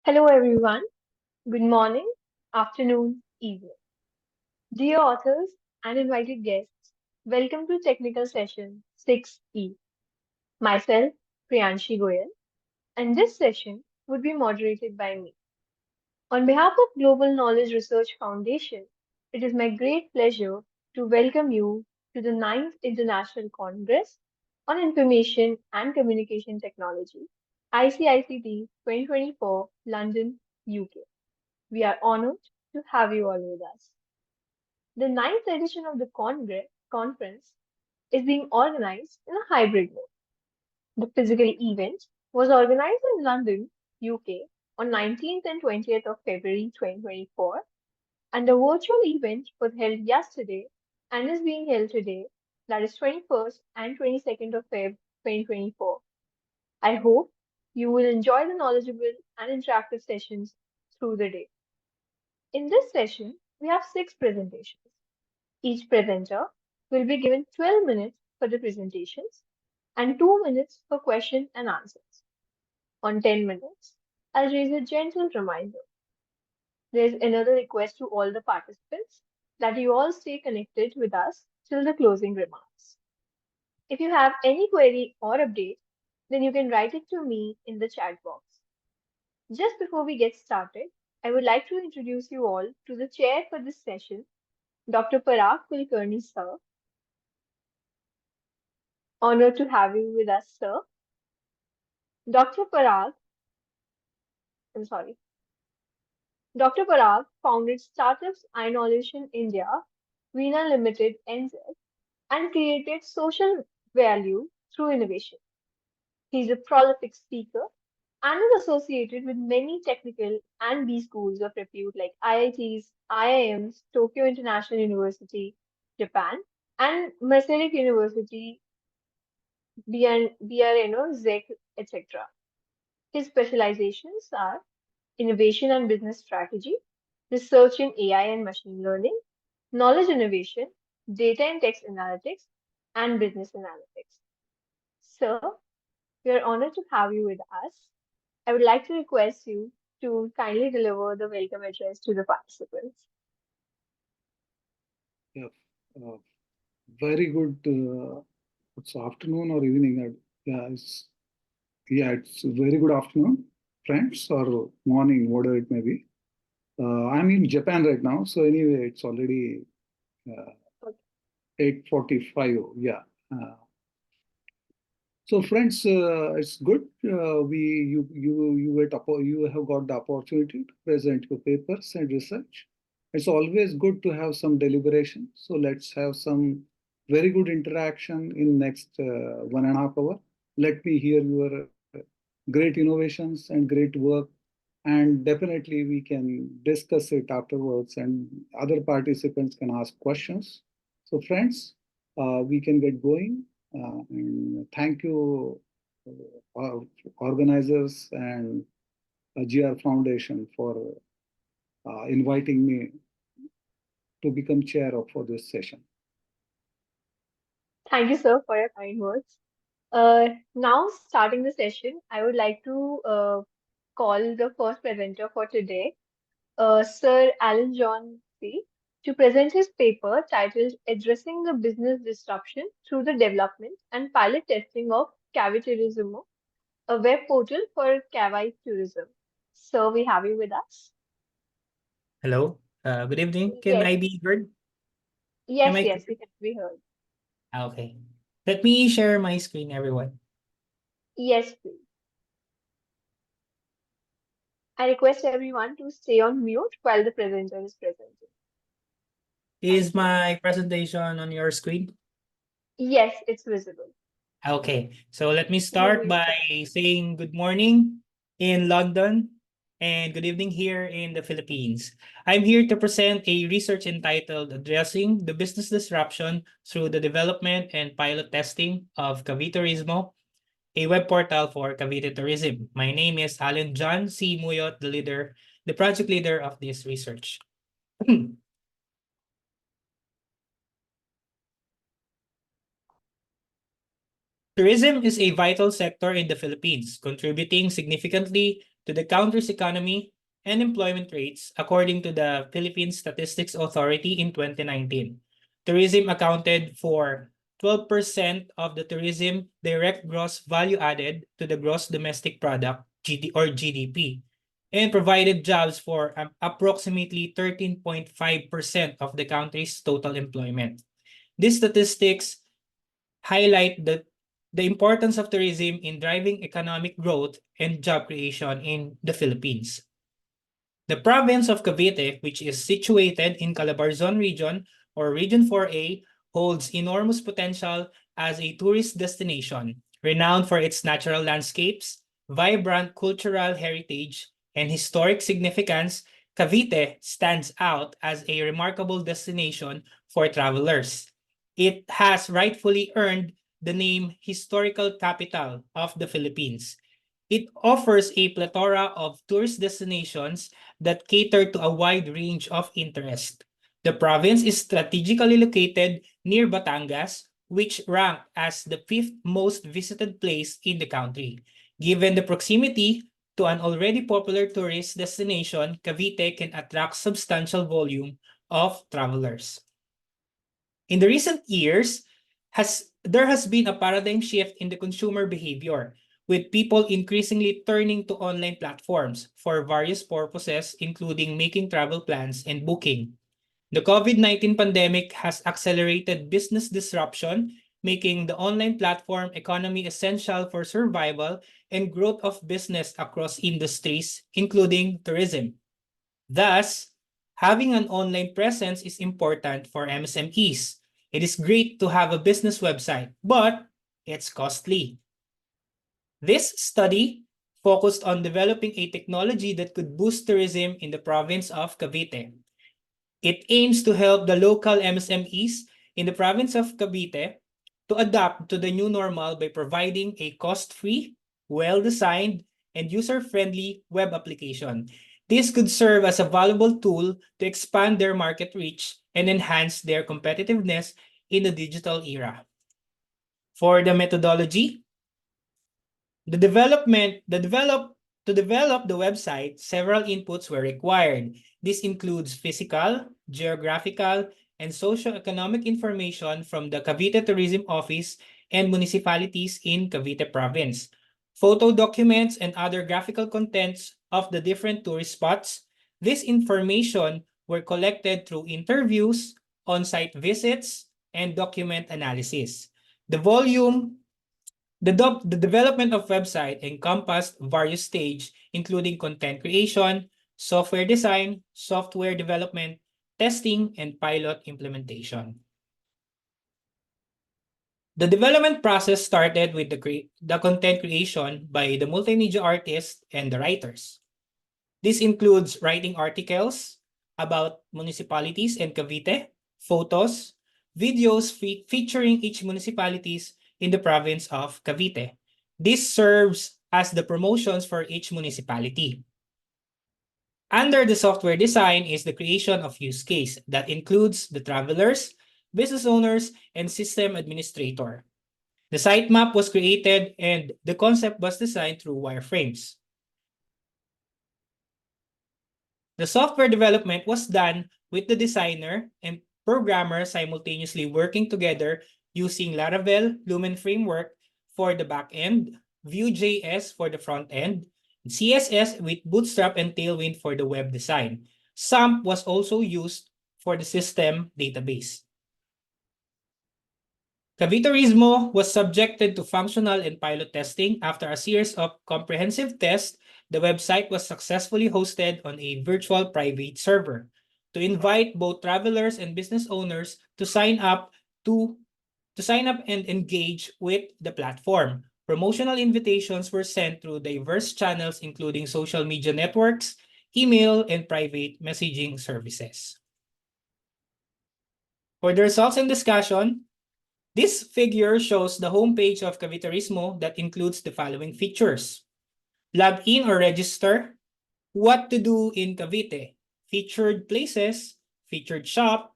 Hello, everyone. Good morning, afternoon, evening. Dear authors and invited guests, welcome to Technical Session 6E. Myself, Priyanshi Goyal, and this session would be moderated by me. On behalf of Global Knowledge Research Foundation, it is my great pleasure to welcome you to the 9th International Congress on Information and Communication Technology, ICICT 2024, London, UK. We are honored to have you all with us. The ninth edition of the conference is being organized in a hybrid mode. The physical event was organized in London, UK on 19th and 20th of February 2024, and the virtual event was held yesterday and is being held today, that is 21st and 22nd of Feb 2024. I hope you will enjoy the knowledgeable and interactive sessions through the day. In this session, we have 6 presentations. Each presenter will be given 12 minutes for the presentations and 2 minutes for question and answers. On 10 minutes, I'll raise a gentle reminder. There's another request to all the participants that you all stay connected with us till the closing remarks. If you have any query or update, then you can write it to me in the chat box. Just before we get started, I would like to introduce you all to the chair for this session, Dr. Parag Kulkarni sir. Honored to have you with us, sir. Dr. Parag, I'm sorry. Dr. Parag founded startups iKnowledge India, Veena Limited NZ, and created social value through innovation. He's a prolific speaker and is associated with many technical and B schools of repute like IITs, IIMs, Tokyo International University, Japan, and Massachusetts University, BRNO, ZEC, etc. His specializations are innovation and business strategy, research in AI and machine learning, knowledge innovation, data and text analytics, and business analytics. Sir, we are honored to have you with us. I would like to request you to kindly deliver the welcome address to the participants. Yeah, uh, very good. It's afternoon or evening. It's a very good afternoon, friends, or morning, whatever it may be. I'm in Japan right now, so anyway, it's already uh, Okay. 8:45. Yeah. So, friends, it's good. You have got the opportunity to present your papers and research. It's always good to have some deliberation. So let's have some very good interaction in next 1.5 hours. Let me hear your great innovations and great work, and definitely we can discuss it afterwards, and other participants can ask questions. So, friends, we can get going. And thank you, organizers and GR Foundation for inviting me to become chair of for this session. Thank you, sir, for your kind words. Now, starting the session, I would like to call the first presenter for today, Sir Alan John C., to present his paper titled Addressing the Business Disruption Through the Development and Pilot Testing of Cavitourism, a web portal for Kawaii tourism. Sir, we have you with us. Hello. Good evening. Can Yes, I be heard? Am yes, I yes, clear? we can be heard. Okay. Let me share my screen, everyone. Yes, please. I request everyone to stay on mute while the presenter is presenting. Is Thank you. my presentation on your screen? Yes, it's visible. Okay. So let me You start may by proceed. saying good morning in London and good evening here in the Philippines. I'm here to present a research entitled Addressing the Business Disruption Through the Development and Pilot Testing of Caviturismo, a web portal for Cavite tourism. My name is Alan John C. Muyot, the project leader of this research. Tourism is a vital sector in the Philippines, contributing significantly to the country's economy and employment rates, according to the Philippine Statistics Authority in 2019. Tourism accounted for 12% of the tourism direct gross value added to the gross domestic product or GDP, and provided jobs for approximately 13.5% of the country's total employment. These statistics highlight the importance of tourism in driving economic growth and job creation in the Philippines. The province of Cavite, which is situated in Calabarzon region or Region 4A, holds enormous potential as a tourist destination, renowned for its natural landscapes, vibrant cultural heritage, and historic significance. Cavite stands out as a remarkable destination for travelers. It has rightfully earned the name historical capital of the Philippines. It offers a plethora of tourist destinations that cater to a wide range of interest. The province is strategically located near Batangas, which ranked as the fifth most visited place in the country. Given the proximity to an already popular tourist destination, Cavite can attract substantial volume of travelers. In the recent years, there has been a paradigm shift in the consumer behavior, with people increasingly turning to online platforms for various purposes, including making travel plans and booking. The COVID-19 pandemic has accelerated business disruption, making the online platform economy essential for survival and growth of business across industries, including tourism. Thus, having an online presence is important for MSMEs. It is great to have a business website, but it's costly. This study focused on developing a technology that could boost tourism in the province of Cavite. It aims to help the local MSMEs in the province of Cavite to adapt to the new normal by providing a cost-free, well-designed, and user-friendly web application. This could serve as a valuable tool to expand their market reach and enhance their competitiveness in the digital era. For the methodology, to develop the website, several inputs were required. This includes physical, geographical, and socio-economic information from the Cavite Tourism Office and municipalities in Cavite Province, photo documents, and other graphical contents of the different tourist spots. This information were collected through interviews, on-site visits, and document analysis. The development of website encompassed various stages, including content creation, software design, software development, testing, and pilot implementation. The development process started with the content creation by the multimedia artists and the writers. This includes writing articles about municipalities and Cavite, photos, videos featuring each municipalities in the province of Cavite. This serves as the promotions for each municipality. Under the software design is the creation of use case that includes the travelers, business owners, and system administrator. The sitemap was created and the concept was designed through wireframes. The software development was done with the designer and programmer simultaneously working together using Laravel Lumen framework for the backend, Vue.js for the front end, CSS with Bootstrap and Tailwind for the web design. SAMP was also used for the system database. Caviterismo was subjected to functional and pilot testing. After a series of comprehensive tests, the website was successfully hosted on a virtual private server to invite both travelers and business owners to sign up and engage with the platform. Promotional invitations were sent through diverse channels, including social media networks, email, and private messaging services. For the results and discussion, this figure shows the homepage of Caviterismo that includes the following features: log in or register, what to do in Cavite, featured places, featured shop,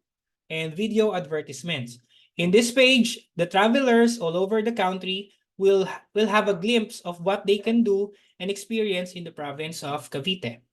and video advertisements. In this page, the travelers all over the country will have a glimpse of what they can do and experience in the province of Cavite.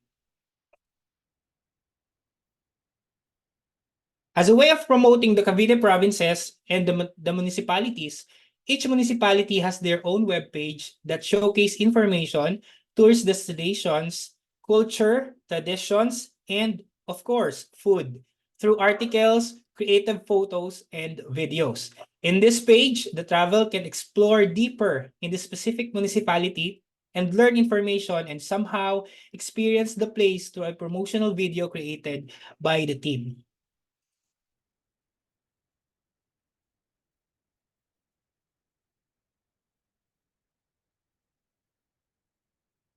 As a way of promoting the Cavite provinces and the municipalities, each municipality has their own webpage that showcase information, tourist destinations, culture, traditions, and of course, food through articles, creative photos, and videos. In this page, the travel can explore deeper in the specific municipality and learn information and somehow experience the place through a promotional video created by the team.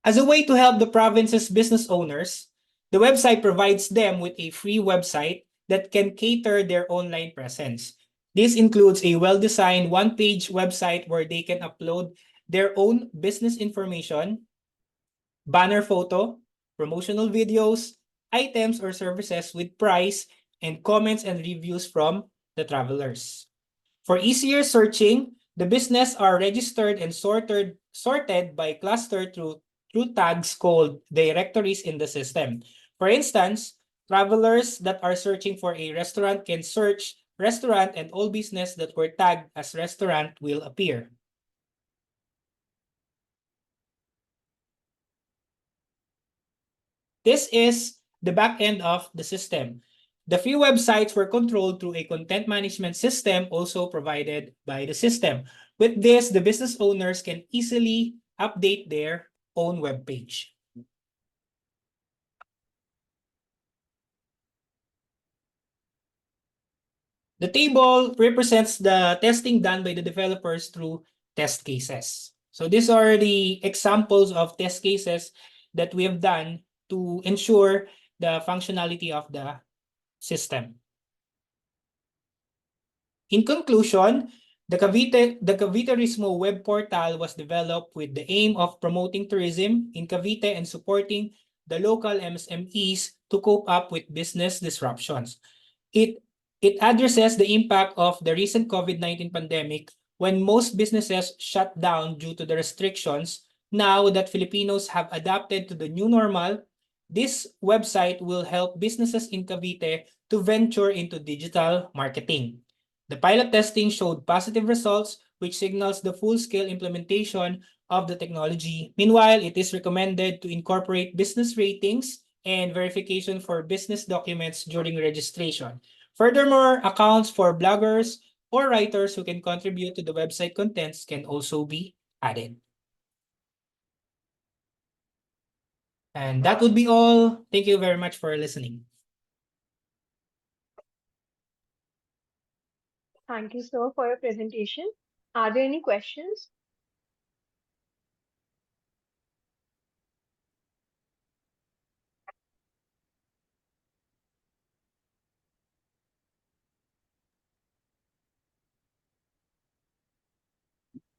As a way to help the province's business owners, the website provides them with a free website that can cater their online presence. This includes a well-designed one-page website where they can upload their own business information, banner photo, promotional videos, items or services with price, and comments and reviews from the travelers. For easier searching, the business are registered and sorted by cluster through tags called directories in the system. For instance, travelers that are searching for a restaurant can search restaurant and all business that were tagged as restaurant will appear. This is the back end of the system. The free websites were controlled through a content management system also provided by the system. With this, the business owners can easily update their own web page. The table represents the testing done by the developers through test cases. So these are the examples of test cases that we have done to ensure the functionality of the system. In conclusion, the Cavite Turismo web portal was developed with the aim of promoting tourism in Cavite and supporting the local MSMEs to cope up with business disruptions. It, it addresses the impact of the recent COVID-19 pandemic when most businesses shut down due to the restrictions. Now that Filipinos have adapted to the new normal, this website will help businesses in Cavite to venture into digital marketing. The pilot testing showed positive results, which signals the full-scale implementation of the technology. Meanwhile, it is recommended to incorporate business ratings and verification for business documents during registration. Furthermore, accounts for bloggers or writers who can contribute to the website contents can also be added. And that would be all. Thank you very much for listening. Thank you, sir, for your presentation. Are there any questions?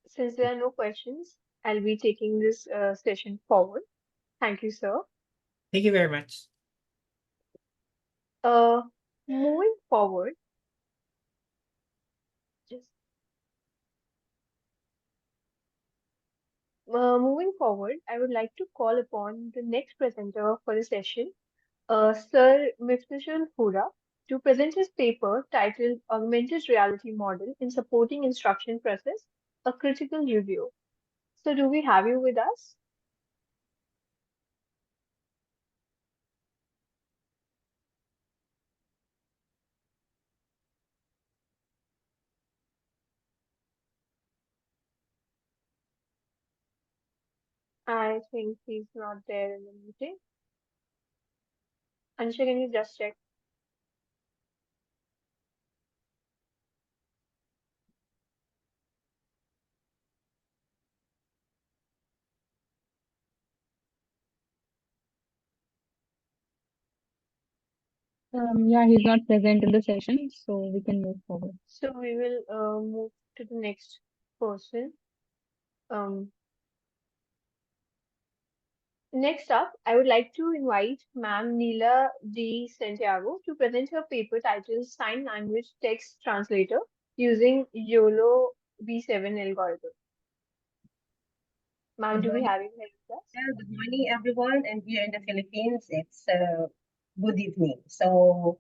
Since there are no questions, I'll be taking this session forward. Thank you, sir. Thank you very much. Uh, moving forward, just moving forward, I would like to call upon the next presenter for the session, Sir Miftashul Hura, to present his paper titled Augmented Reality Model in Supporting Instruction Process, a Critical Review. So, do we have you with us? I think he's not there in the meeting. Ansha, can you just check? Yeah, he's not present in the session, so we can move forward. So, we will move to the next person. Um, Next up, I would like to invite Ma'am Neela D. Santiago to present her paper titled Sign Language Text Translator using YOLO V7 algorithm. Ma'am, Good do we morning. have you here with us? Good morning, everyone. And here in the Philippines, it's good evening. So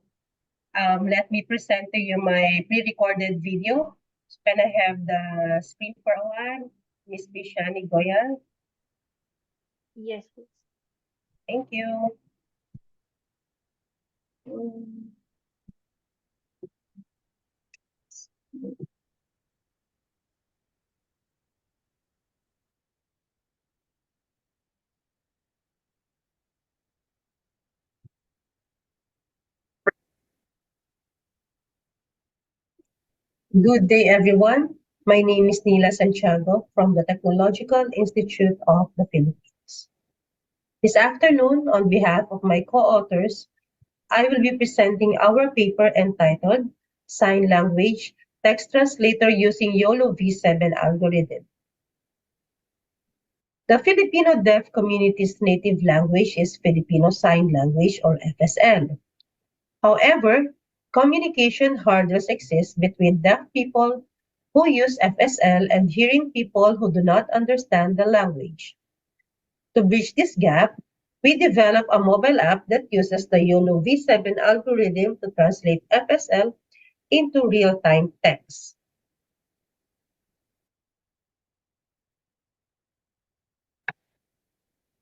let me present to you my pre-recorded video. Can I have the screen for a while? Miss Bishani Goyal. Yes, please. Thank you. Mm, Good day, everyone. My name is Nila Santiago from the Technological Institute of the Philippines. This afternoon, on behalf of my co-authors, I will be presenting our paper entitled Sign Language Text Translator Using YOLO V7 Algorithm. The Filipino deaf community's native language is Filipino Sign Language or FSL. However, communication hurdles exist between deaf people who use FSL and hearing people who do not understand the language. To bridge this gap, we developed a mobile app that uses the YOLO V7 algorithm to translate FSL into real-time text.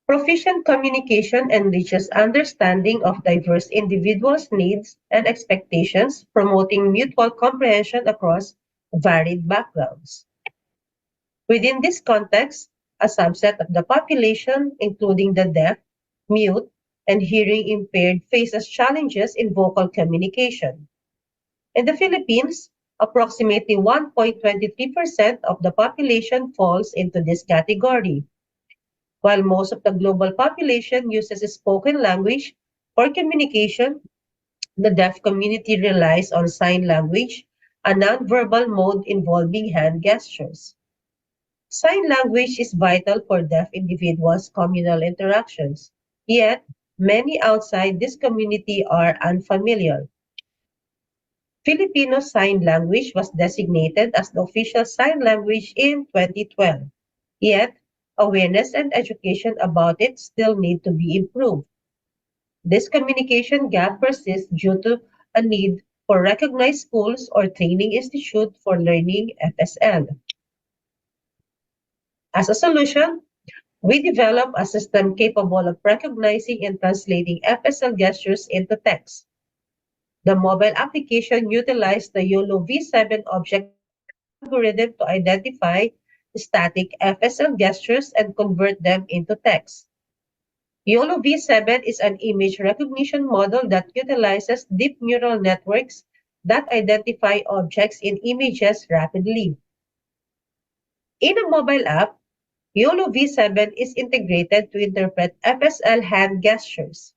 Proficient communication enriches understanding of diverse individuals' needs and expectations, promoting mutual comprehension across varied backgrounds. Within this context, a subset of the population, including the deaf, mute, and hearing impaired, faces challenges in vocal communication. In the Philippines, approximately 1.23% of the population falls into this category, while most of the global population uses spoken language for communication. The deaf community relies on sign language, a nonverbal mode involving hand gestures. Sign language is vital for deaf individuals' communal interactions, yet many outside this community are unfamiliar. Filipino Sign Language was designated as the official sign language in 2012, yet awareness and education about it still need to be improved. This communication gap persists due to a need for recognized schools or training institute for learning FSL. As a solution, we developed a system capable of recognizing and translating FSL gestures into text. The mobile application utilized the YOLO V7 object algorithm to identify static FSL gestures and convert them into text. YOLO V7 is an image recognition model that utilizes deep neural networks that identify objects in images rapidly. In a mobile app, YOLO V7 is integrated to interpret FSL hand gestures.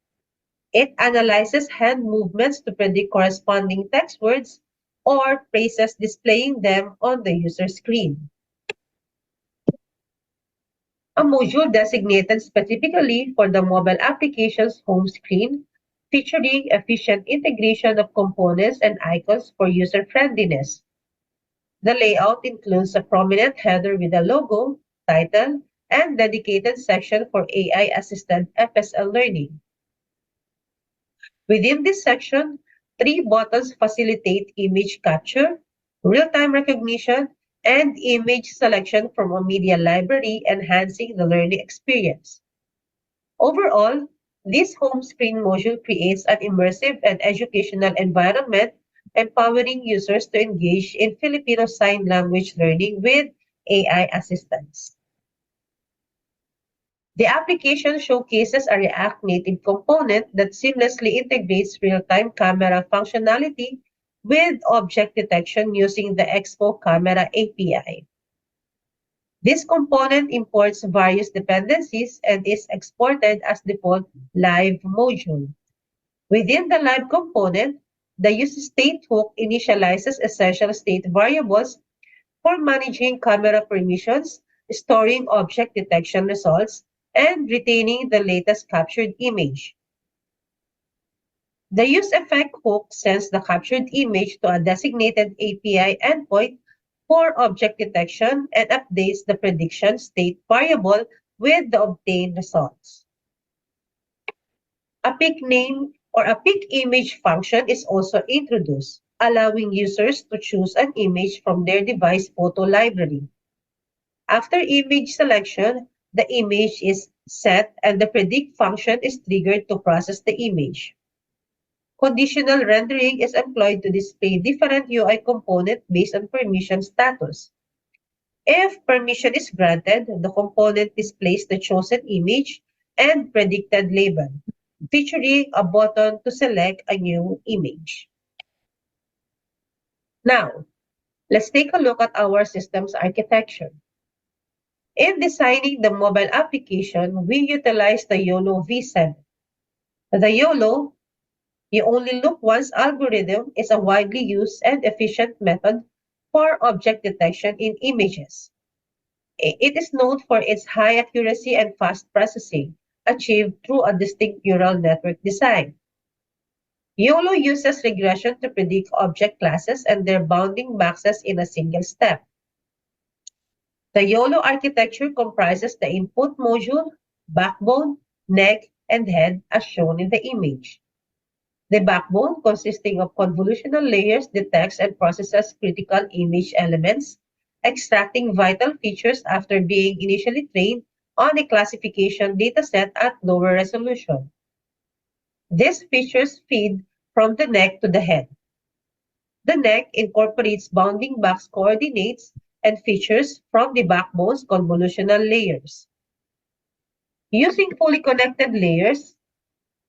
It analyzes hand movements to predict corresponding text words or phrases, displaying them on the user screen. A module designated specifically for the mobile application's home screen, featuring efficient integration of components and icons for user friendliness. The layout includes a prominent header with a logo, title, and dedicated section for AI-assisted FSL learning. Within this section, three buttons facilitate image capture, real-time recognition, and image selection from a media library, enhancing the learning experience. Overall, this home screen module creates an immersive and educational environment, empowering users to engage in Filipino Sign Language learning with AI assistance. The application showcases a React Native component that seamlessly integrates real-time camera functionality with object detection using the Expo Camera API. This component imports various dependencies and is exported as default live module. Within the live component, the useState hook initializes essential state variables for managing camera permissions, storing object detection results, and retaining the latest captured image. The useEffect hook sends the captured image to a designated API endpoint for object detection and updates the prediction state variable with the obtained results. A peak name or a peak image function is also introduced, allowing users to choose an image from their device photo library. After image selection, the image is set and the predict function is triggered to process the image. Conditional rendering is employed to display different UI components based on permission status. If permission is granted, the component displays the chosen image and predicted label, featuring a button to select a new image. Now, let's take a look at our system's architecture. In designing the mobile application, we utilize the YOLO V7. The YOLO, you only look once algorithm, is a widely used and efficient method for object detection in images. It is known for its high accuracy and fast processing, achieved through a distinct neural network design. YOLO uses regression to predict object classes and their bounding boxes in a single step. The YOLO architecture comprises the input module, backbone, neck, and head as shown in the image. The backbone, consisting of convolutional layers, detects and processes critical image elements, extracting vital features after being initially trained on a classification dataset at lower resolution. These features feed from the neck to the head. The neck incorporates bounding box coordinates and features from the backbone's convolutional layers. Using fully connected layers,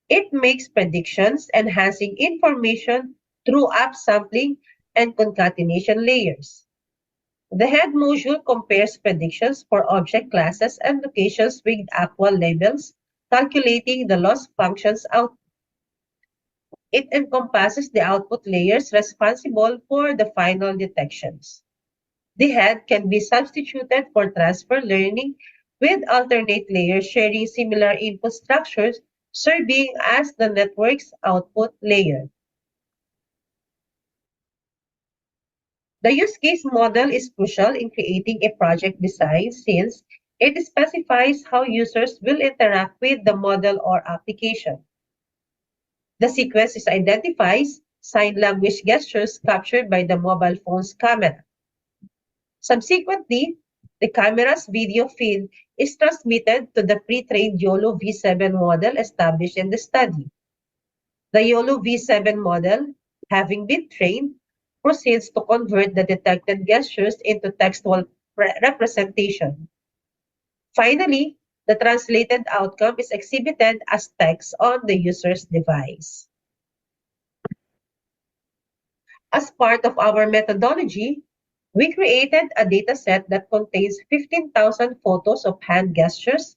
it makes predictions, enhancing information through upsampling and concatenation layers. The head module compares predictions for object classes and locations with actual labels, calculating the loss functions out. It encompasses the output layers responsible for the final detections. The head can be substituted for transfer learning with alternate layers sharing similar input structures, serving as the network's output layer. The use case model is crucial in creating a project design since it specifies how users will interact with the model or application. The sequence is identifies sign language gestures captured by the mobile phone's camera. Subsequently, the camera's video feed is transmitted to the pre-trained YOLO V7 model established in the study. The YOLO V7 model, having been trained, proceeds to convert the detected gestures into textual representation. Finally, the translated outcome is exhibited as text on the user's device. As part of our methodology, we created a dataset that contains 15,000 photos of hand gestures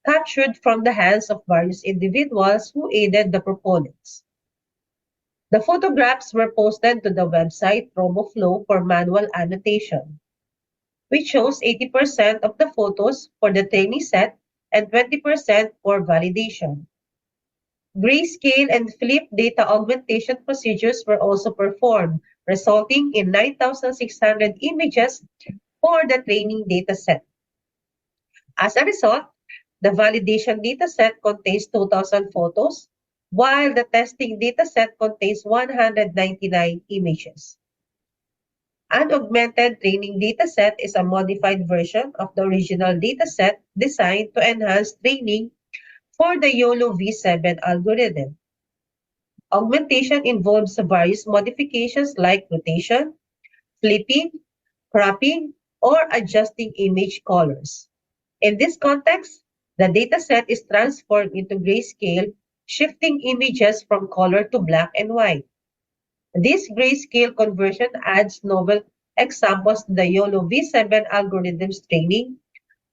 captured from the hands of various individuals who aided the proponents. The photographs were posted to the website RoboFlow for manual annotation. We chose 80% of the photos for the training set and 20% for validation. Grayscale and flip data augmentation procedures were also performed, resulting in 9,600 images for the training dataset. As a result, the validation dataset contains 2,000 photos, while the testing dataset contains 199 images. An augmented training dataset is a modified version of the original dataset designed to enhance training for the YOLO V7 algorithm. Augmentation involves various modifications like rotation, flipping, cropping, or adjusting image colors. In this context, the dataset is transformed into grayscale, shifting images from color to black and white. This grayscale conversion adds novel examples to the YOLO V7 algorithm's training,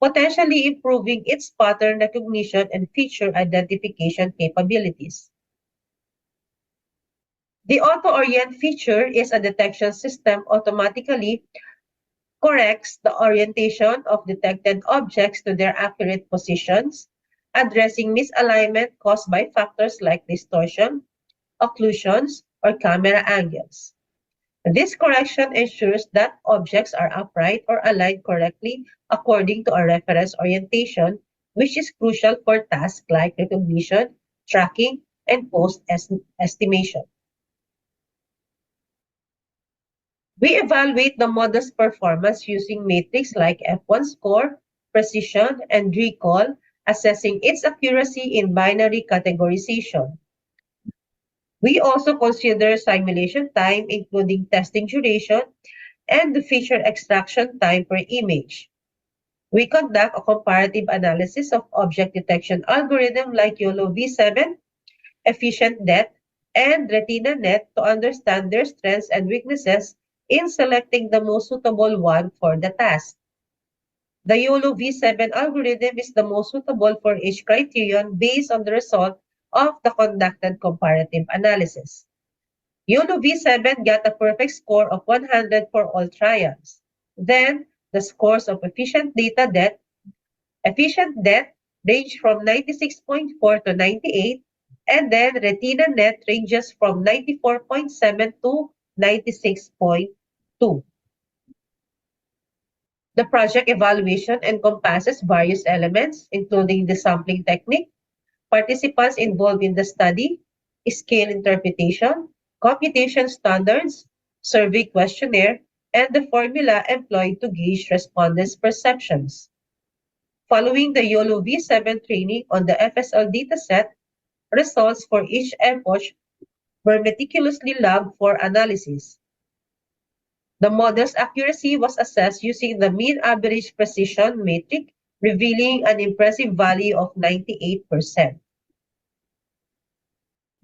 potentially improving its pattern recognition and feature identification capabilities. The auto-orient feature is a detection system automatically corrects the orientation of detected objects to their accurate positions, addressing misalignment caused by factors like distortion, occlusions, or camera angles. This correction ensures that objects are upright or aligned correctly according to a reference orientation, which is crucial for tasks like recognition, tracking, and post-estimation. We evaluate the model's performance using metrics like F1 score, precision, and recall, assessing its accuracy in binary categorization. We also consider simulation time, including testing duration and the feature extraction time per image. We conduct a comparative analysis of object detection algorithm like YOLO V7, Efficient Net, and Retina Net to understand their strengths and weaknesses in selecting the most suitable one for the task. The YOLO V7 algorithm is the most suitable for each criterion based on the result of the conducted comparative analysis. YOLO V7 got a perfect score of 100 for all trials. Then, the scores of efficient depth range from 96.4 to 98, and then Retina Net ranges from 94.7 to 96.2. The project evaluation encompasses various elements, including the sampling technique, participants involved in the study, scale interpretation, computation standards, survey questionnaire, and the formula employed to gauge respondents' perceptions. Following the YOLO V7 training on the FSL dataset, results for each epoch were meticulously logged for analysis. The model's accuracy was assessed using the mean average precision metric, revealing an impressive value of 98%.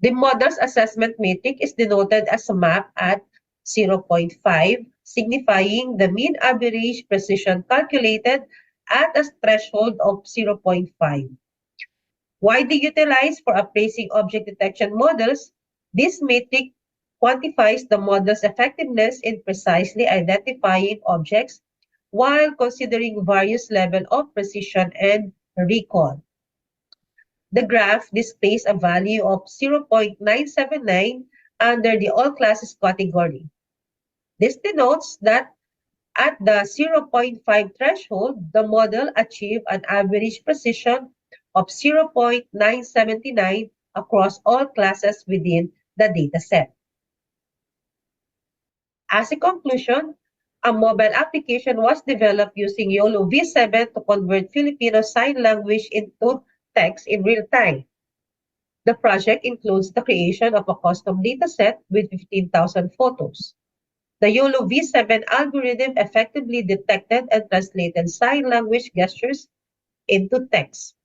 The model's assessment metric is denoted as a map at 0.5, signifying the mean average precision calculated at a threshold of 0.5. Widely utilized for appraising object detection models, this metric quantifies the model's effectiveness in precisely identifying objects while considering various levels of precision and recall. The graph displays a value of 0.979 under the all classes category. This denotes that at the 0.5 threshold, the model achieved an average precision of 0.979 across all classes within the dataset. As a conclusion, a mobile application was developed using YOLO V7 to convert Filipino Sign Language into text in real time. The project includes the creation of a custom dataset with 15,000 photos. The YOLO V7 algorithm effectively detected and translated sign language gestures into text.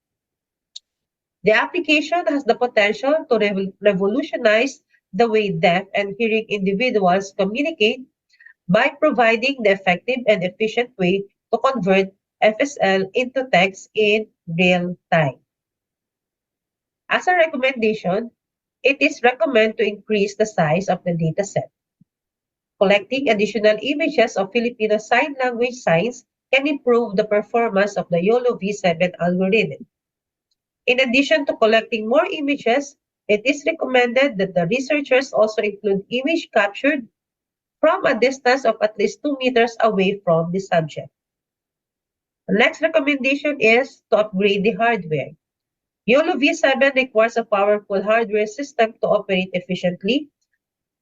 The application has the potential to revolutionize the way deaf and hearing individuals communicate by providing the effective and efficient way to convert FSL into text in real time. As a recommendation, it is recommended to increase the size of the dataset. Collecting additional images of Filipino Sign Language signs can improve the performance of the YOLO V7 algorithm. In addition to collecting more images, it is recommended that the researchers also include image captured from a distance of at least 2 meters away from the subject. The next recommendation is to upgrade the hardware. YOLO V7 requires a powerful hardware system to operate efficiently.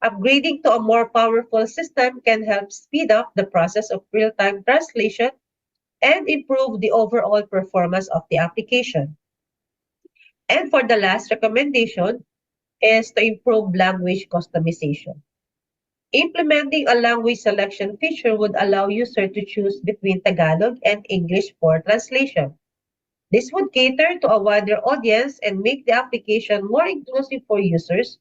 Upgrading to a more powerful system can help speed up the process of real-time translation and improve the overall performance of the application. And for the last recommendation is to improve language customization. Implementing a language selection feature would allow users to choose between Tagalog and English for translation. This would cater to a wider audience and make the application more inclusive for users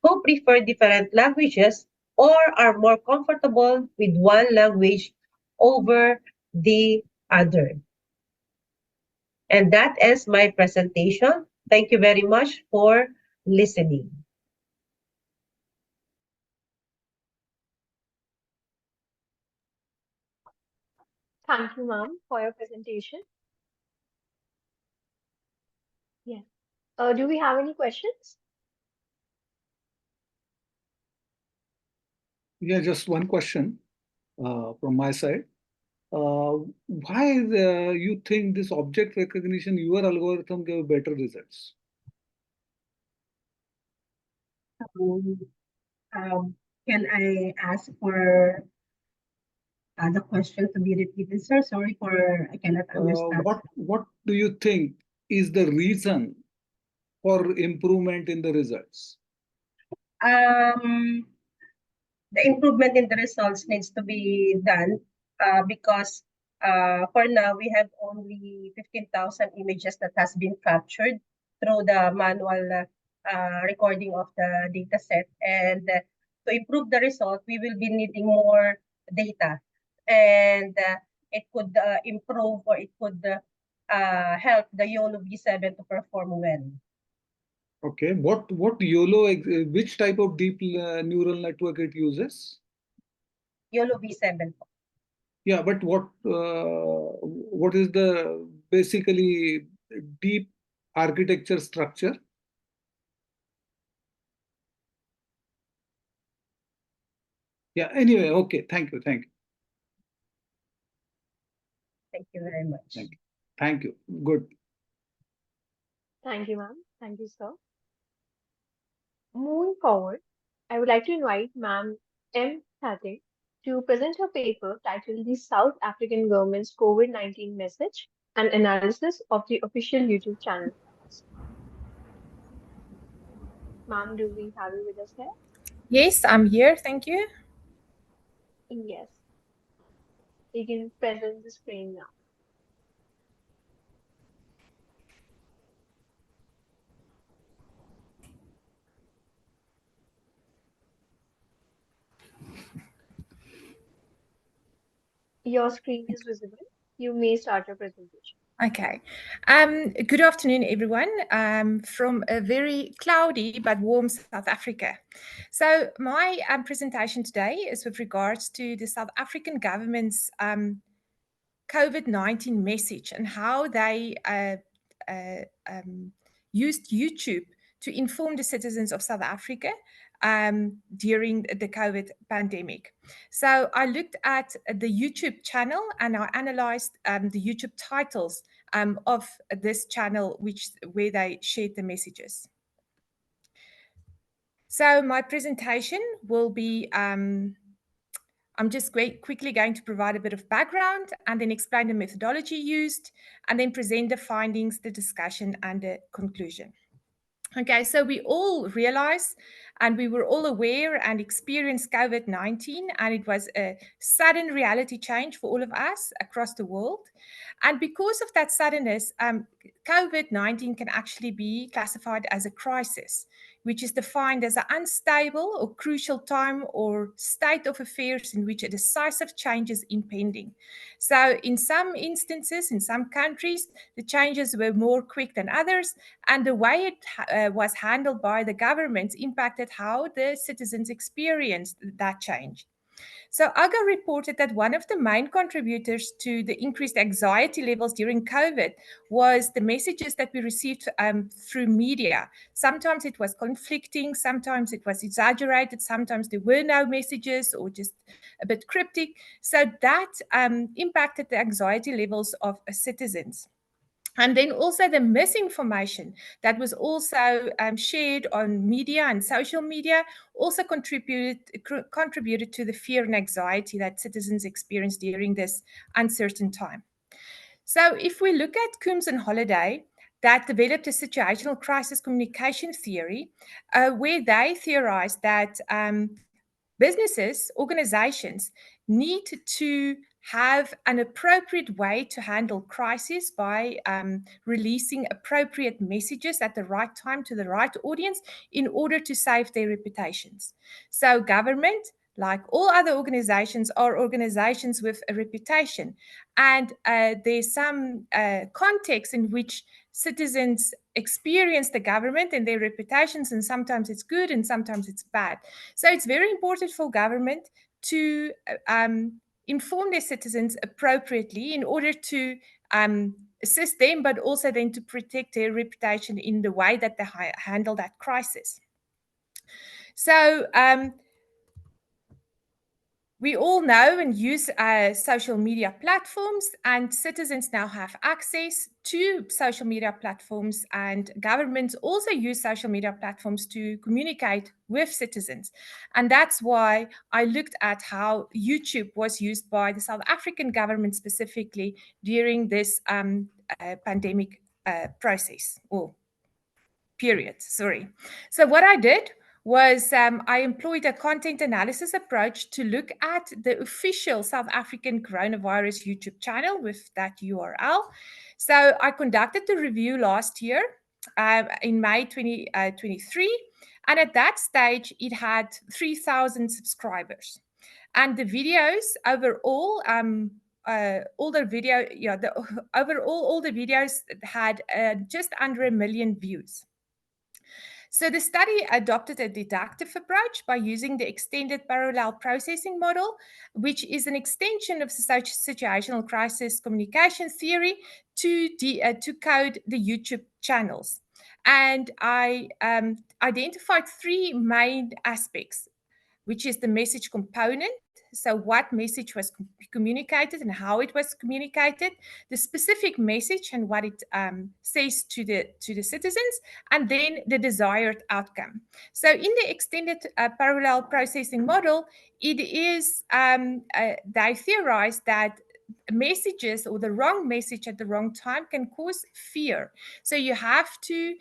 who prefer different languages or are more comfortable with one language over the other. And that ends my presentation. Thank you very much for listening. Thank you, ma'am, for your presentation. Yes. Do we have any questions? Yeah, just one question from my side. Why you think this object recognition, your algorithm gave better results? Um, um, can I ask for the question to be repeated, sir? Sorry for I cannot understand. What do you think is the reason for improvement in the results? Um, the improvement in the results needs to be done because for now we have only 15,000 images that has been captured through the manual recording of the data set. And to improve the result, we will be needing more data. And it could improve or it could help the YOLO V7 to perform well. Okay, what YOLO, which type of deep neural network it uses? YOLO V7. Yeah, but what is the basically deep architecture structure? Yeah, anyway, okay, thank you, thank you, Thank you very much. thank you, thank you. Good. Thank you, ma'am. Thank you, sir. Moving forward, I would like to invite Ma'am M. Thatting to present her paper titled The South African Government's COVID-19 Message and Analysis of the Official YouTube Channel Facts. Ma'am, do we have you with us here? Yes, I'm here. Thank you. Yes, you can present the screen now. Your screen is visible. You may start your presentation. Okay. Good afternoon, everyone, from a very cloudy but warm South Africa. So, my presentation today is with regards to the South African government's COVID-19 message and how they uh, used YouTube to inform the citizens of South Africa during the COVID pandemic. So I looked at the YouTube channel and I analyzed the YouTube titles of this channel, where they shared the messages. So my presentation will be I'm just quickly going to provide a bit of background and then explain the methodology used and then present the findings, the discussion, and the conclusion. Okay, so we all realize and we were all aware and experienced COVID-19, and it was a sudden reality change for all of us across the world. And because of that suddenness, COVID-19 can actually be classified as a crisis, which is defined as an unstable or crucial time or state of affairs in which a decisive change is impending. So in some instances, in some countries, the changes were more quick than others, and the way it was handled by the governments impacted how the citizens experienced that change. So AGA reported that one of the main contributors to the increased anxiety levels during COVID was the messages that we received through media. Sometimes it was conflicting, sometimes it was exaggerated, sometimes there were no messages or just a bit cryptic. So that impacted the anxiety levels of citizens. And then also the misinformation that was also shared on media and social media also contributed to the fear and anxiety that citizens experienced during this uncertain time. So if we look at Coombs and Holliday, that developed a situational crisis communication theory, where they theorized that businesses, organizations need to have an appropriate way to handle crisis by releasing appropriate messages at the right time to the right audience in order to save their reputations. So government, like all other organizations, are organizations with a reputation. And there's some context in which citizens experience the government and their reputations, and sometimes it's good and sometimes it's bad. So it's very important for government to inform their citizens appropriately in order to assist them, but also then to protect their reputation in the way that they handle that crisis. So We all know and use social media platforms, and citizens now have access to social media platforms, and governments also use social media platforms to communicate with citizens. And that's why I looked at how YouTube was used by the South African government specifically during this pandemic process or period, sorry. So what I did was I employed a content analysis approach to look at the official South African coronavirus YouTube channel with that URL. So I conducted the review last year in May 2023. And at that stage, it had 3,000 subscribers. And the videos overall, all the video, overall, all the videos had just under 1 million views. So the study adopted a deductive approach by using the extended parallel processing model, which is an extension of situational crisis communication theory to code the YouTube channels. And I identified three main aspects, which is the message component. So what message was communicated and how it was communicated, the specific message and what it says to the citizens, and then the desired outcome. So in the extended parallel processing model, it is they theorize that messages or the wrong message at the wrong time can cause fear. So you have to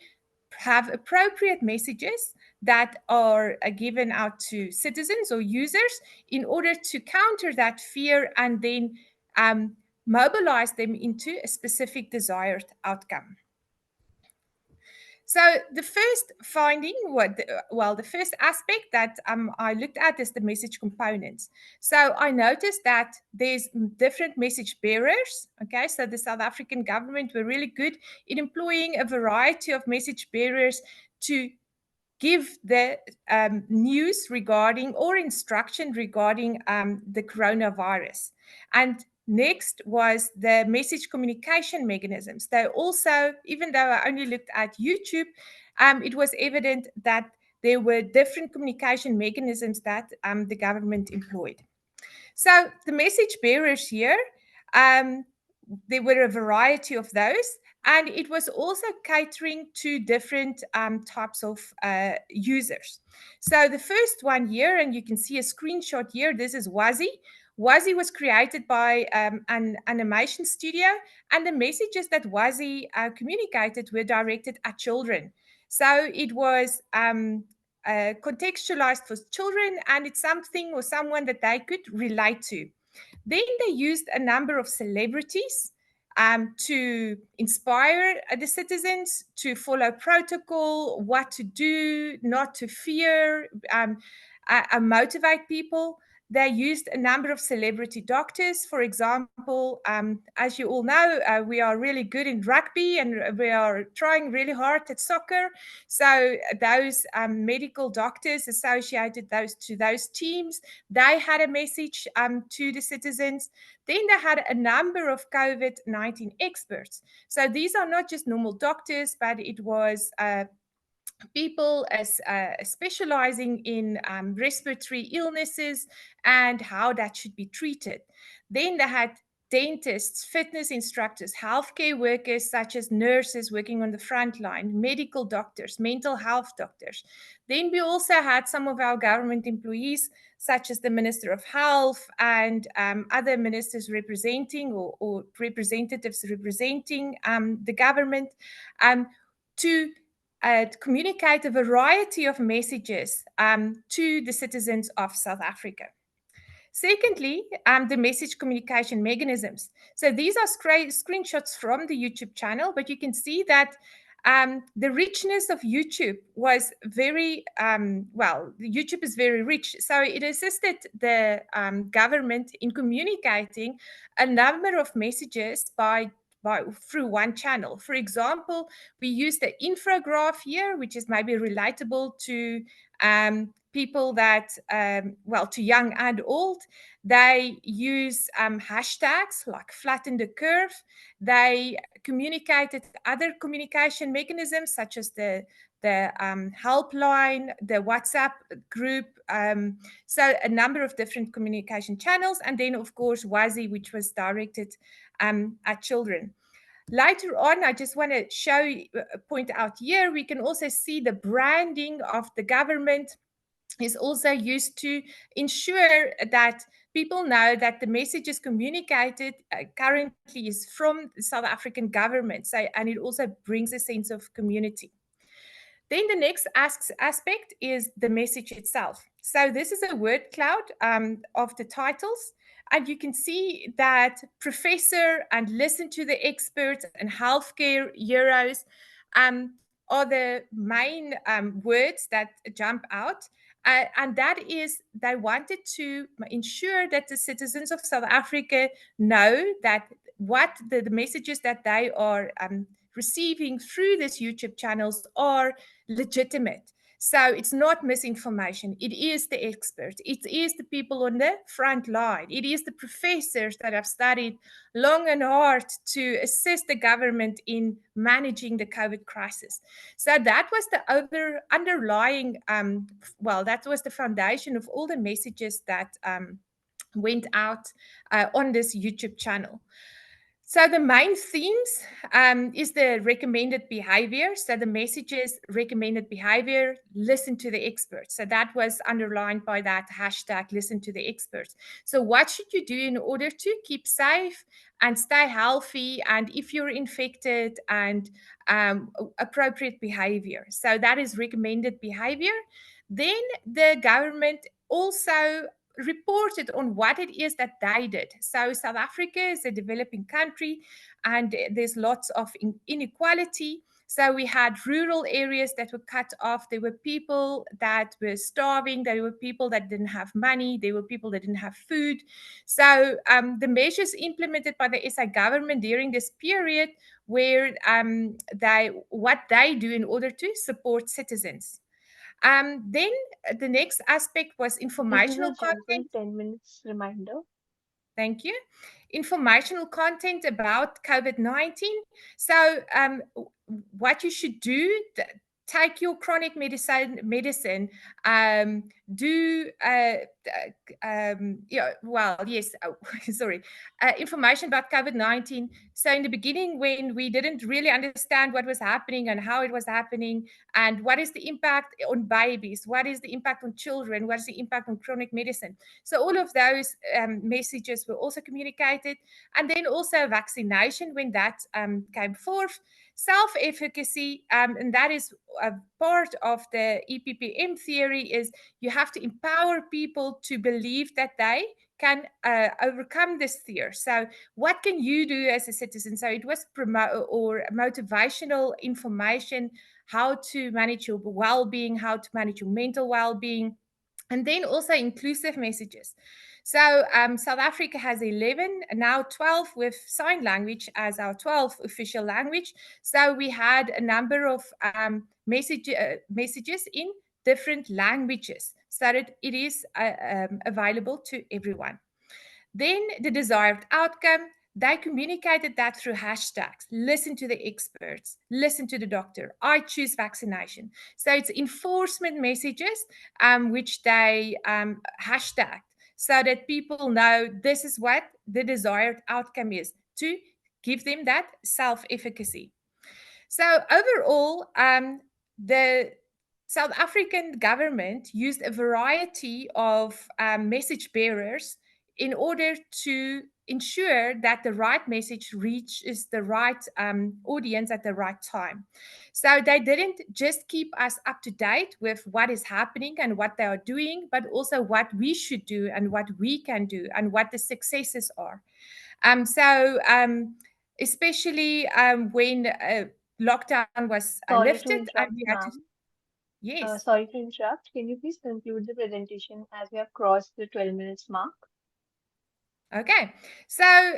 have appropriate messages that are given out to citizens or users in order to counter that fear and then mobilize them into a specific desired outcome. So the first finding, the first aspect that I looked at is the message components. So I noticed that there's different message bearers. Okay, so the South African government were really good in employing a variety of message bearers to give the news regarding or instruction regarding the coronavirus. And next was the message communication mechanisms. They also, even though I only looked at YouTube, it was evident that there were different communication mechanisms that the government employed. So the message bearers here, there were a variety of those, and it was also catering to different types of users. So the first one here, and you can see a screenshot here, this is Wazi. Wazi was created by an animation studio, and the messages that Wazi communicated were directed at children. So it was contextualized for children, and it's something or someone that they could relate to. Then they used a number of celebrities to inspire the citizens to follow protocol, what to do, not to fear, motivate people. They used a number of celebrity doctors. For example, as you all know, we are really good in rugby and we are trying really hard at soccer. So those medical doctors associated to those teams, they had a message to the citizens. Then they had a number of COVID-19 experts. So these are not just normal doctors, but it was people as specializing in respiratory illnesses and how that should be treated. Then they had dentists, fitness instructors, healthcare workers such as nurses working on the front line, medical doctors, mental health doctors. Then we also had some of our government employees such as the Minister of Health and other ministers representing or representatives representing the government to communicate a variety of messages to the citizens of South Africa. Secondly, the message communication mechanisms. So these are screenshots from the YouTube channel, but you can see that the richness of YouTube was very, YouTube is very rich. So it assisted the government in communicating a number of messages through one channel. For example, we use the infograph here, which is maybe relatable to people that, to young and old. They use hashtags like flatten the curve. They communicated other communication mechanisms such as the the helpline, the WhatsApp group, so a number of different communication channels, and then of course WASI, which was directed at children. Later on, I just want to point out here, we can also see the branding of the government is also used to ensure that people know that the messages communicated currently is from the South African government. So, and it also brings a sense of community. Then the next aspect is the message itself. So this is a word cloud of the titles. And you can see that professor and listen to the experts and healthcare heroes are the main words that jump out. And that is, they wanted to ensure that the citizens of South Africa know that what the messages that they are receiving through these YouTube channels are legitimate. So it's not misinformation. It is the experts. It is the people on the front line. It is the professors that have studied long and hard to assist the government in managing the COVID crisis. So that was the underlying, that was the foundation of all the messages that went out on this YouTube channel. So the main themes is the recommended behavior. So the messages, recommended behavior, listen to the experts. So that was underlined by that hashtag, listen to the experts. So what should you do in order to keep safe and stay healthy? And if you're infected, and appropriate behavior. So that is recommended behavior. Then the government also reported on what it is that they did. So South Africa is a developing country and there's lots of inequality. So we had rural areas that were cut off. There were people that were starving. There were people that didn't have money. There were people that didn't have food. So the measures implemented by the SA government during this period were what they do in order to support citizens. Then the next aspect was This is informational a gentle content. 10 minutes reminder. Thank you. Informational content about COVID-19. So what you should do, take your chronic medicine, sorry, information about COVID-19. So in the beginning, when we didn't really understand what was happening and how it was happening, and what is the impact on babies, what is the impact on children, what is the impact on chronic medicine. So all of those messages were also communicated. And then also vaccination when that came forth. Self-efficacy, and that is a part of the EPPM theory, is you have to empower people to believe that they can overcome this fear. So what can you do as a citizen? So it was motivational information, how to manage your well-being, how to manage your mental well-being, and then also inclusive messages. So South Africa has 11, now 12 with sign language as our 12th official language. So we had a number of messages in different languages so that it is available to everyone. Then the desired outcome, they communicated that through hashtags. Listen to the experts, listen to the doctor, I choose vaccination. So it's enforcement messages which they hashtagged so that people know this is what the desired outcome is, to give them that self-efficacy. So overall, the South African government used a variety of message bearers in order to ensure that the right message reaches the right audience at the right time. So they didn't just keep us up to date with what is happening and what they are doing, but also what we should do and what we can do and what the successes are. Especially when lockdown was Sorry to lifted and interrupt, we had to, ma'am. yes. Sorry to interrupt. Can you please conclude the presentation as we have crossed the 12 minutes mark? Okay, so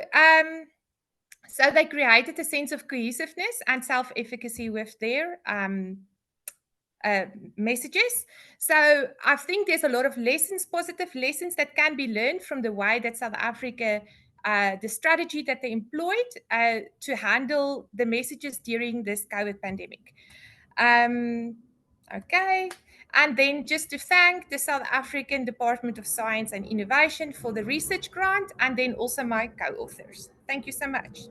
they created a sense of cohesiveness and self-efficacy with their messages. So I think there's a lot of lessons, positive lessons that can be learned from the way that South Africa, the strategy that they employed to handle the messages during this COVID pandemic. Okay. And then just to thank the South African Department of Science and Innovation for the research grant, and then also my co-authors. Thank you so much.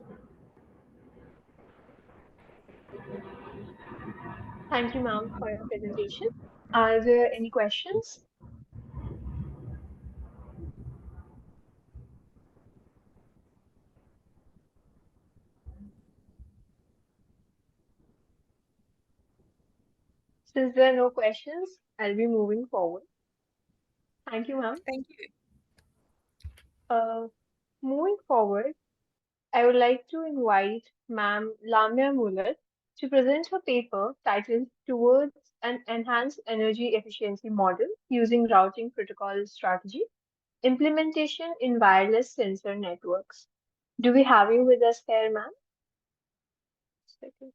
Thank you, ma'am, for your presentation. Are there any questions? Since there are no questions, I'll be moving forward. Thank you, ma'am. Thank you. Moving forward, I would like to invite Ma'am Lamia Muller to present her paper titled Towards an Enhanced Energy Efficiency Model Using Routing Protocol Strategy Implementation in Wireless Sensor Networks. Do we have you with us here, ma'am? Second.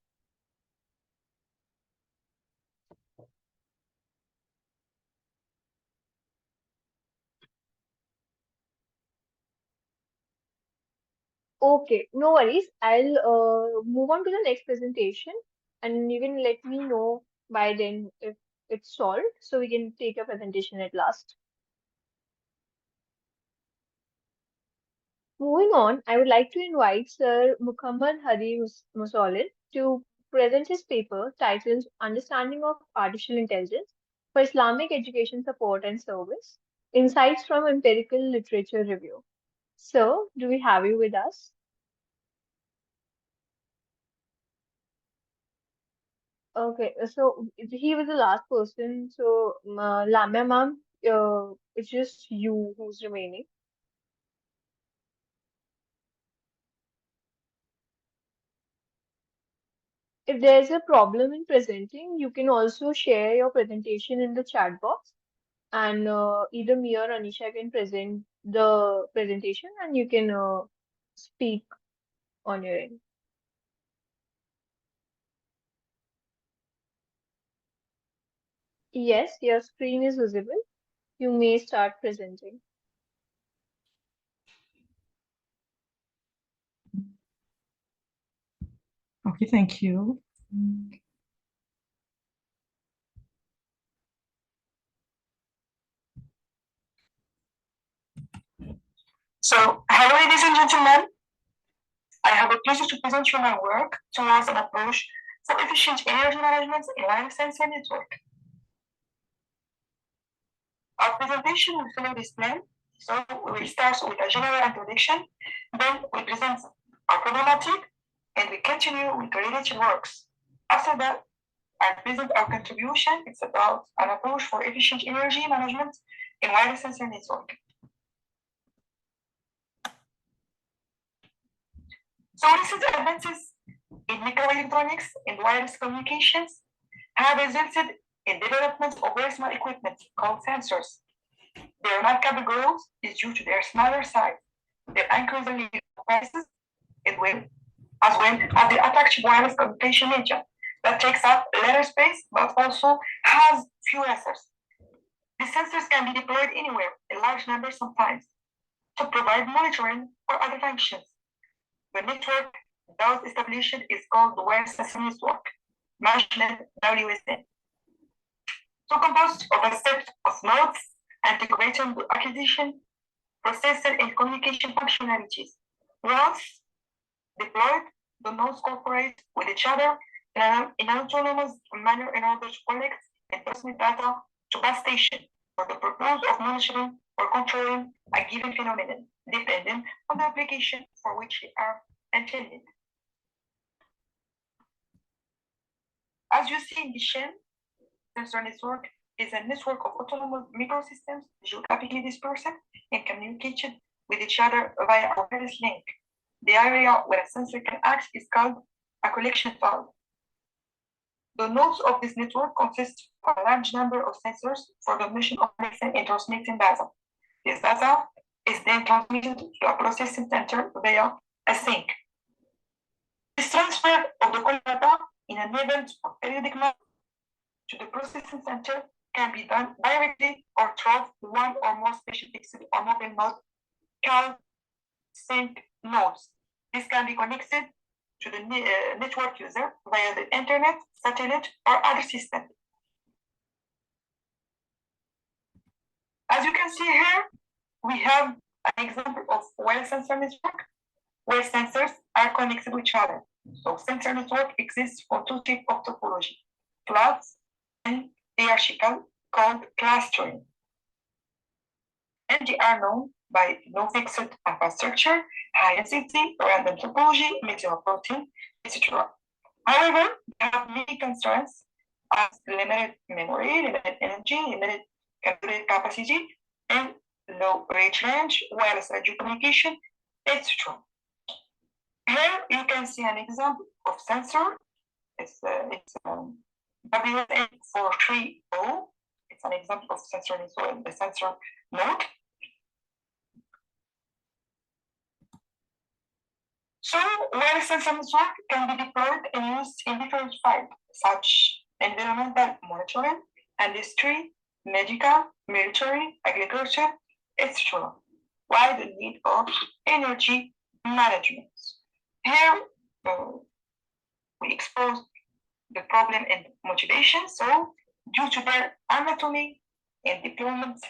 Okay, no worries. I'll move on to the next presentation and you can let me know by then if it's solved so we can take a presentation at last. Moving on, I would like to invite Sir Muhammad Hadi Musolid to present his paper titled Understanding of Artificial Intelligence for Islamic Education Support and Service Insights from Empirical Literature Review. Sir, do we have you with us? Okay, so he was the last person. So, Lamia ma'am, it's just you who's remaining. If there's a problem in presenting, you can also share your presentation in the chat box, and either me or Anisha can present the presentation, and you can speak on your end. Yes, your screen is visible. You may start presenting. Okay, thank you. So, hello, ladies and gentlemen. I have a pleasure to present you my work towards an approach for efficient energy management in wireless sensor network. Our presentation will follow this plan. So, we will start with a general introduction, then we present our problematic, and we continue with the related works. After that, I present our contribution. It's about an approach for efficient energy management in wireless sensor network. So recent advances in microelectronics and wireless communications have resulted in development of very small equipment called sensors. Their remarkable growth is due to their smaller size, their increasingly prices, as well as the attractive wireless communication engine that takes up little space but also has few sensors. The sensors can be deployed anywhere in large numbers sometimes to provide monitoring or other functions. The network thus established is called the wireless sensor network, management WSN. So composed of a set of nodes integrating the acquisition, processing, and communication functionalities. Once deployed, the nodes cooperate with each other in an autonomous manner in order to collect and transmit data to base station for the purpose of monitoring or controlling a given phenomenon, depending on the application for which they are intended. As you see in the shell, sensor network is a network of autonomous microsystems geographically dispersed and communicated with each other via a wireless link. The area where a sensor can act is called a collection valve. The nodes of this network consist of a large number of sensors for the mission of collecting and transmitting data. This data is then transmitted to a processing center via a sink. This transfer of the data in an event of periodic mode to the processing center can be done directly or through one or more special fixed or mobile node called sync nodes. This can be connected to the network user via the internet, satellite, or other system. As you can see here, we have an example of wireless sensor network where sensors are connected to each other. So sensor network exists for two types of topology, clouds and hierarchical, called clustering. And they are known by no fixed infrastructure, high density, random topology, medium protein, etc. However, they have many constraints as limited memory, limited energy, limited computing capacity, and low range, wireless radio communication, etc. Here you can see an example of sensor. It's WSN430. It's an example of sensor network, the sensor node. So wireless sensor network can be deployed and used in different fields, such environmental monitoring, industry, medical, military, agriculture, etc. Why the need of energy management? Here we expose the problem and motivation. So due to their anatomy and deployment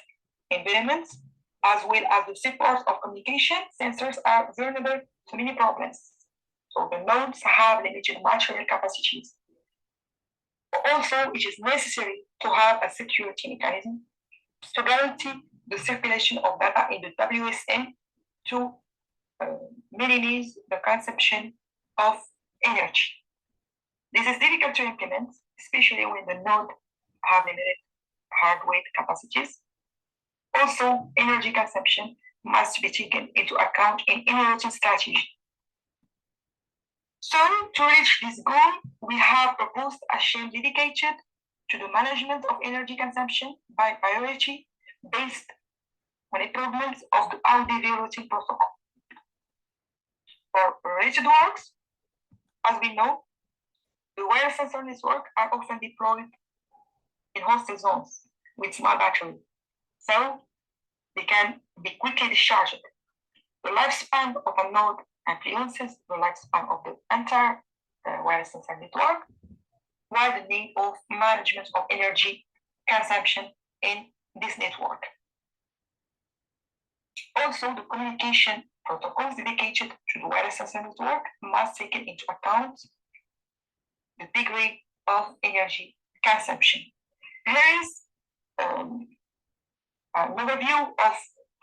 environments, as well as the support of communication, sensors are vulnerable to many problems. So the nodes have limited material capacities. Also, it is necessary to have a security mechanism to guarantee the circulation of data in the WSN to minimize the consumption of energy. This is difficult to implement, especially when the node have limited hardware capacities. Also, energy consumption must be taken into account in innovative strategy. So, to reach this goal, we have proposed a scheme dedicated to the management of energy consumption by priority based on improvements of the RDV routing protocol. For related works, as we know, the wireless sensor network are often deployed in hosted zones with small battery, so they can be quickly discharged. The lifespan of a node influences the lifespan of the entire wireless sensor network, while the need of management of energy consumption in this network. Also, the communication protocols dedicated to the wireless sensor network must take into account the degree of energy consumption. Here is an overview of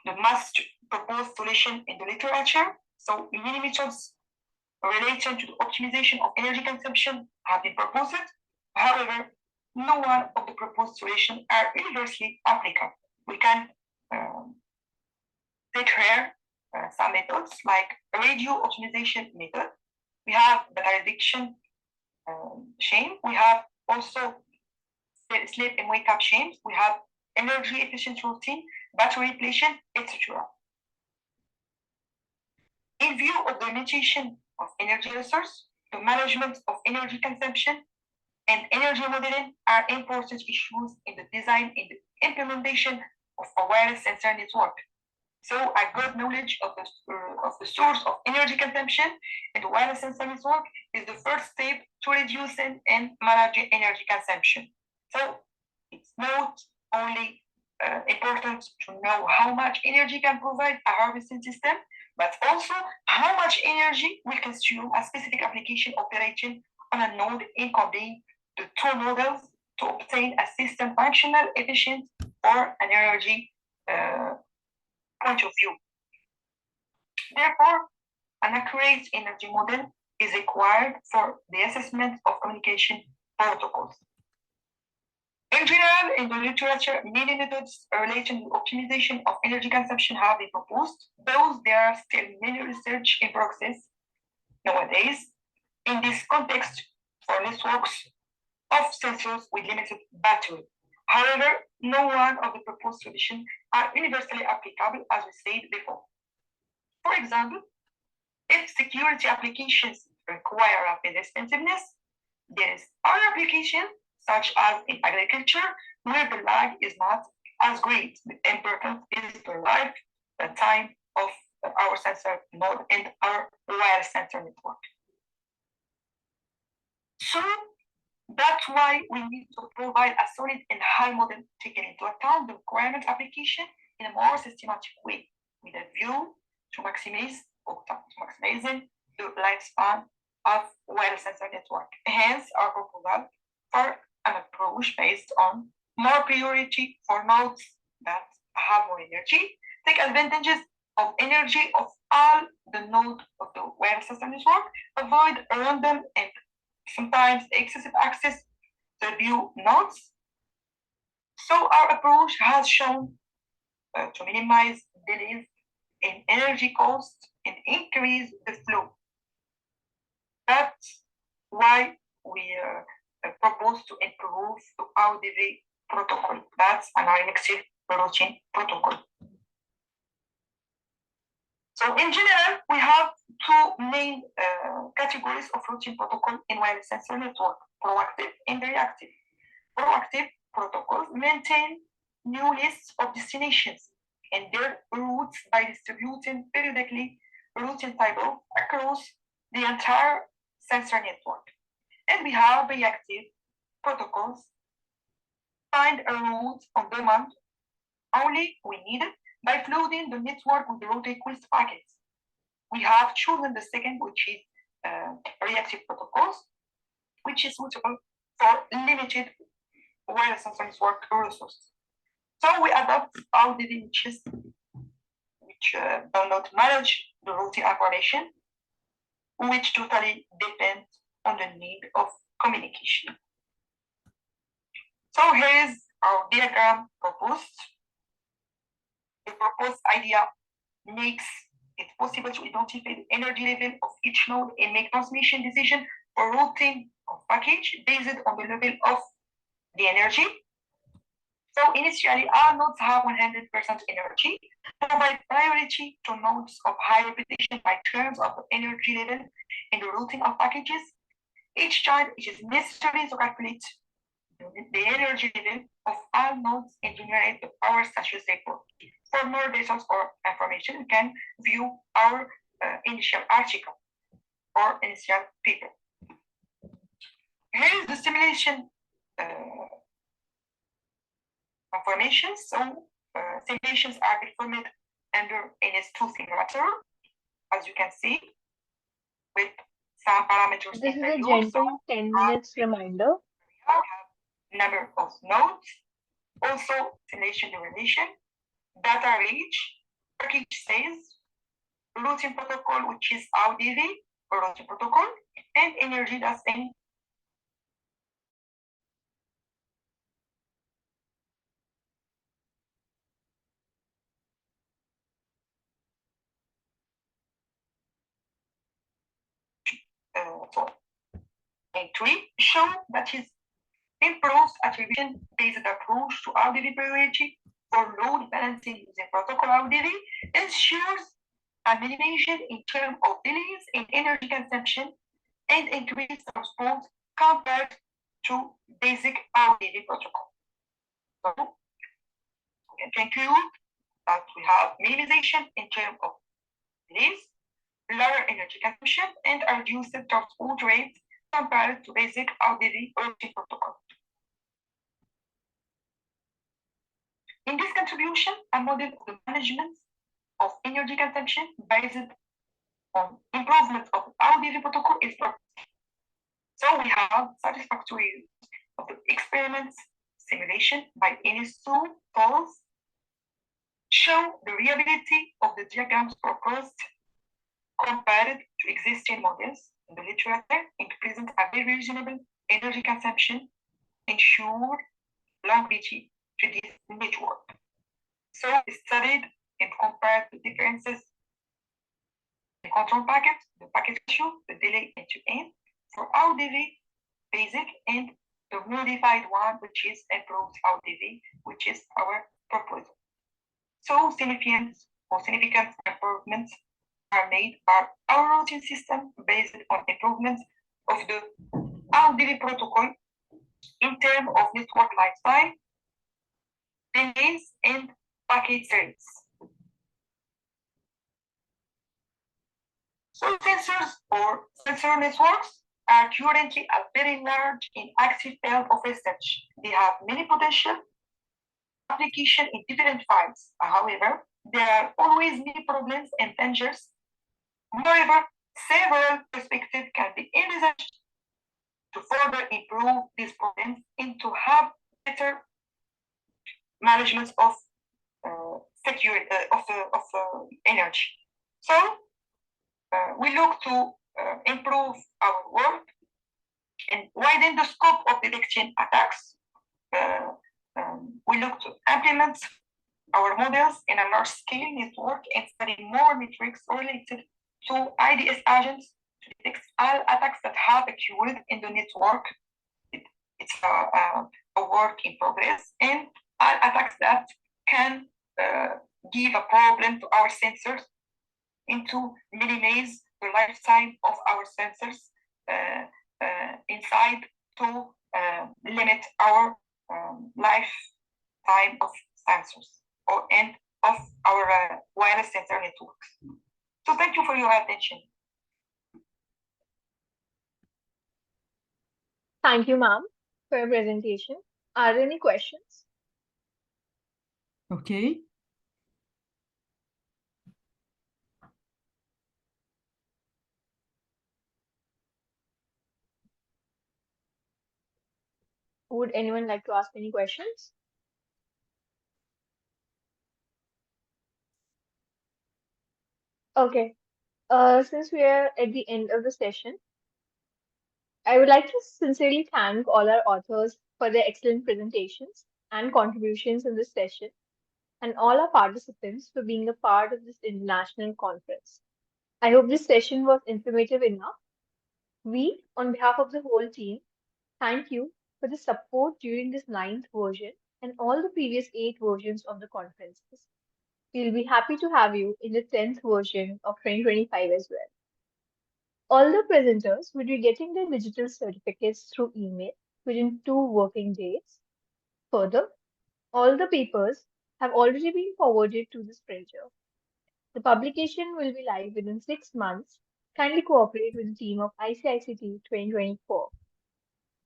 the most proposed solution in the literature. So many methods related to the optimization of energy consumption have been proposed. However, no one of the proposed solutions are universally applicable. We can take here some methods like radio optimization method. We have battery addiction chain. We have also sleep and wake up chains. We have energy efficient routine, battery depletion, etc. In view of the limitation of energy resource, the management of energy consumption and energy modeling are important issues in the design and the implementation of a wireless sensor network. So a good knowledge of the source of energy consumption in the wireless sensor network is the first step to reducing and managing energy consumption. So it's not only important to know how much energy can provide a harvesting system, but also how much energy will consume a specific application operating on a node in combining the two models to obtain a system functional, efficient, or an energy point of view. Therefore, an accurate energy model is required for the assessment of communication protocols. In general, in the literature, many methods related to optimization of energy consumption have been proposed, though there are still many research in progress nowadays in this context for networks of sensors with limited battery. However, no one of the proposed solutions are universally applicable, as we said before. For example, if security applications require rapid responsiveness, there is other applications, such as in agriculture, where the lag is not as great. The important is the lifetime of our sensor node and our wireless sensor network. So that's why we need to provide a solid and high model taking into account the requirement application in a more systematic way, with a view to maximizing the lifespan of wireless sensor network. Hence, our proposal for an approach based on more priority for nodes that have more energy, take advantages of energy of all the nodes of the wireless sensor network, avoid random and sometimes excessive access to view nodes. So our approach has shown to minimize delays in energy costs and increase the flow. That's why we propose to improve the RDV protocol. That's an ICICT routing protocol. So in general, we have two main categories of routing protocol in wireless sensor network: proactive and reactive. Proactive protocols maintain new lists of destinations and their routes by distributing periodically routing tables across the entire sensor network. And we have reactive protocols find a route on demand only when needed by flooding the network with the route request packets. We have chosen the second, which is reactive protocols, which is suitable for limited wireless sensor network resources. So we adopt RDV niches, which do not manage the routing operation, which totally depend on the need of communication. So here's our diagram proposed. The proposed idea makes it possible to identify the energy level of each node and make transmission decision for routing of package based on the level of the energy. So initially, all nodes have 100% energy, provide priority to nodes of high repetition by terms of the energy level in the routing of packages. Each time it is necessary to calculate the energy level of all nodes and generate the power status report. For more details or information, you can view our initial article or initial paper. Here is the simulation information. So simulations are performed under NS2 simulator, as you can see, with some parameters. This is a gentle 10 minutes reminder. We have number of nodes, also simulation duration, data reach, package size, routing protocol, which is RDV or routing protocol, and energy that's in. And three, show that is improves attribution-based approach to RDV priority for load balancing using protocol RDV ensures a minimization in terms of delays in energy consumption and increased response compared to basic RDV protocol. So we can conclude that we have minimization in terms of delays, lower energy consumption, and a reduced transport rate compared to basic RDV routing protocol. In this contribution, a model of the management of energy consumption based on improvement of RDV protocol is proposed. So we have satisfactory use of the experiments simulation by NS2 tools, show the reliability of the diagrams proposed compared to existing models in the literature and present a very reasonable energy consumption, ensure longevity to this network. So we studied and compared the differences in control packet, the packet ratio, the delay end-to-end for RDV basic and the modified one, which is improved RDV, which is our proposal. So significant improvements are made by our routing system based on improvements of the RDV protocol in terms of network lifetime, delays, and packet rates. So sensors or sensor networks are currently a very large and active field of research. They have many potential applications application in different files. However, there are always new problems and dangers. Moreover, several perspectives can be envisaged to further improve these problems and to have better management of security of energy. So we look to improve our work and widen the scope of detecting attacks. We look to implement our models in a large-scale network and study more metrics related to IDS agents to detect all attacks that have occurred in the network. It's a work in progress, and all attacks that can give a problem to our sensors and to minimize the lifetime of our sensors inside to limit our lifetime of sensors and of our wireless sensor networks. So thank you for your attention. Thank you, ma'am, for your presentation. Are there any questions? Okay. Would anyone like to ask any questions? Okay. Since we are at the end of the session, I would like to sincerely thank all our authors for their excellent presentations and contributions in this session, and all our participants for being a part of this international conference. I hope this session was informative enough. We, on behalf of the whole team, thank you for the support during this ninth version and all the previous 8 versions of the conferences. We'll be happy to have you in the 10th version of 2025 as well. All the presenters will be getting their digital certificates through email within 2 working days. Further, all the papers have already been forwarded to this printer. The publication will be live within 6 months. Kindly cooperate with the team of ICICT 2024.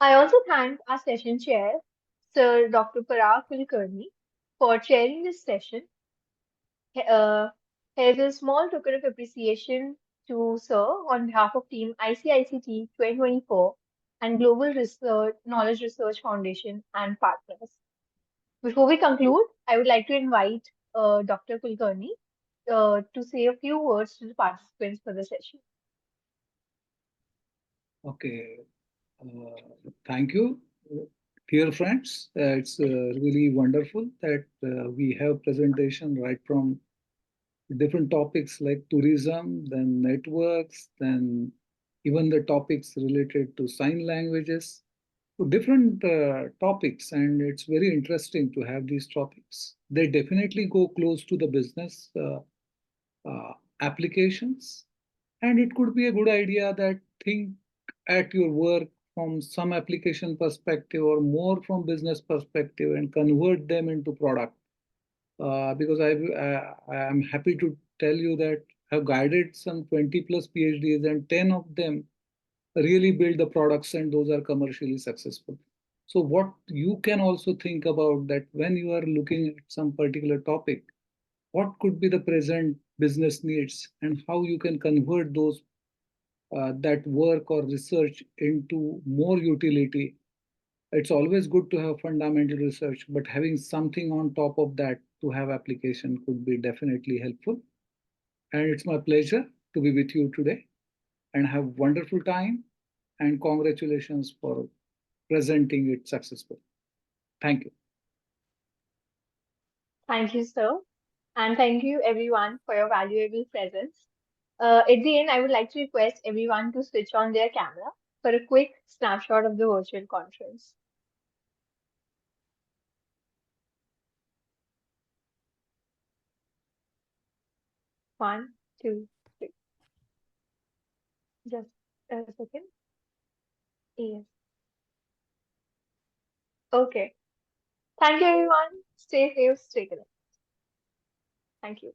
I also thank our session chair, Sir Dr. Parag Kulkarni, for chairing this session. Uh, Here's a small token of appreciation to Sir on behalf of Team ICICT 2024 and Global Research Knowledge Research Foundation and partners. Before we conclude, I would like to invite Dr. Kulkarni to say a few words to the participants for the session. Okay, thank you, dear friends. It's really wonderful that we have presentation right from different topics like tourism, then networks, then even the topics related to sign languages, to different topics. And it's very interesting to have these topics. They definitely go close to the business applications. And it could be a good idea that think at your work from some application perspective or more from business perspective and convert them into product. Because I am happy to tell you that I've guided some 20 plus PhDs and 10 of them really build the products and those are commercially successful. So what you can also think about that when you are looking at some particular topic, what could be the present business needs and how you can convert those that work or research into more utility. It's always good to have fundamental research, but having something on top of that to have application could be definitely helpful. And it's my pleasure to be with you today and have wonderful time and congratulations for presenting it successfully. Thank you. Thank you, sir. And thank you, everyone, for your valuable presence. At the end, I would like to request everyone to switch on their camera for a quick snapshot of the virtual conference. One, two, three. Just a second. Yes. Okay. Thank you, everyone. Stay safe, stay connected. Thank you.